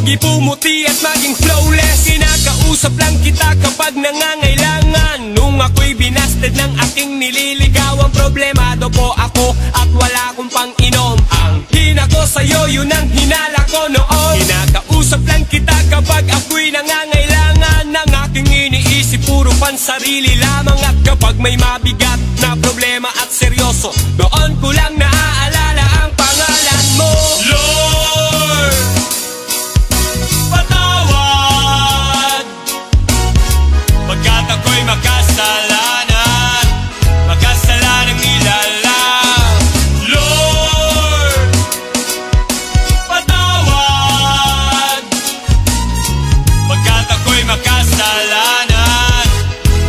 Pogi, pumuti at maging flawless. Kinakausap lang kita kapag nangangailangan. Nung ako'y binasted ng aking nililigawan, problemado po ako at wala akong pang-inom. Ang hina ko sa'yo, yun ang hinala ko noon. Kinakausap lang kita kapag ako'y nangangailangan. Ng aking iniisip, puro pansarili lamang. At kapag may mabigat na problema at seryoso, doon ko lang naaalala ang pangalan mo. Lord, patawad pagkat ako'y makasalanan, makasalanang nilalang. Lord, patawad pagkat ako'y makasalanan,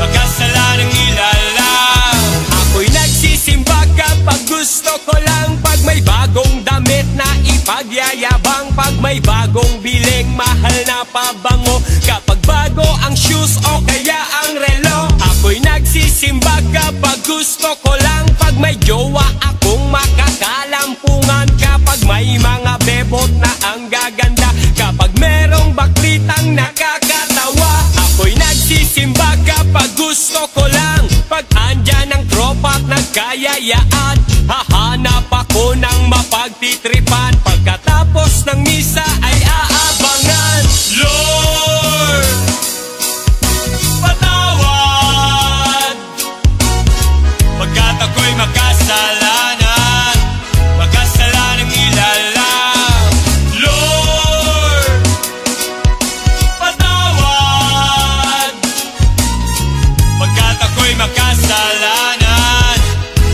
makasalanang nilalang. Ako'y nagsisimba kapag gusto ko lang, pag may bagong damit na ipagyayabang, pag may bagong biling mahal na pabango, kapag bago ang shoes o kaya ang relo. Ako'y nagsisimba kapag gusto ko lang, pag may jowa akong makakalampungan, kapag may mga bebot na ang gaganda, kapag merong baklitang nakakatawa. Ako'y nagsisimba kapag gusto ko lang, pag andyan ang tropa at nagkayayaan, hahanap ako ng mapagtitripan, pagkatapos ng misa ay aabangan. Lord, patawad pagkat ako'y makasalanan, makasalanang nilalang. Lord, patawad pagkat ako'y makasalanan,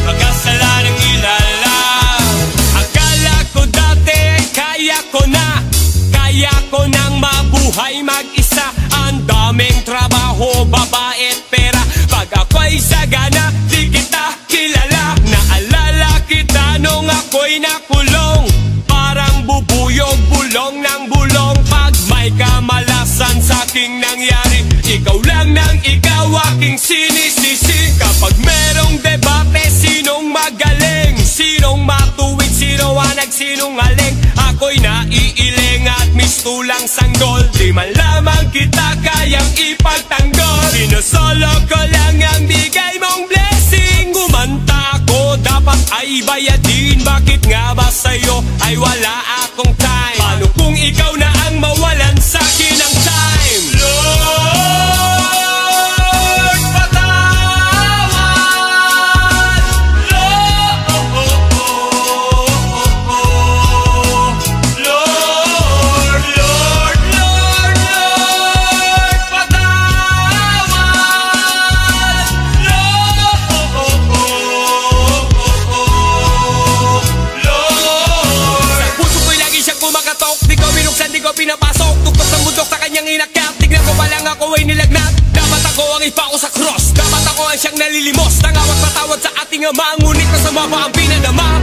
makasalanang nilalang. Akala ko dati ay kaya ko nang mabuhay mag-isa. Ang daming trabaho, babae at pera, pag ako'y sagana, di kita kilala. Naalala kita nung ako'y nakulong, parang bubuyog, bulong ng bulong. Pag may kamalasan sa aking nangyari, ikaw lang nang ikaw aking sinisisi. Kapag merong debate, sinong magaling, sinong matuwid, sino ang nagsinungaling, ako'y naiiling at mistulang sanggol. Di man lamang kita kayang ipagtanggol, sinusolo ko lang ang bigay mong blessing. Gumanta ako, dapat ay bayadin, bakit nga ba sa'yo ay wala akong time? Paano kung ikaw na ang mawalan sa'kin ng time? Lord, patawad. Lord, Lord, Lord, Lord, Lord, patawad. Lord, Lord. Sa puso ko'y lagi siyang kumakatok, di ko binuksan, di ko pinapasok. Tuktok ng bundok sa kanyang inakyat, tignan ko pa lang ako ay nilagnat. Dapat ako ang ipako sa cross, dapat ako ang siyang nalilimos. Tangawat patawad sa ating ama, ngunit masama pa ang pinadama.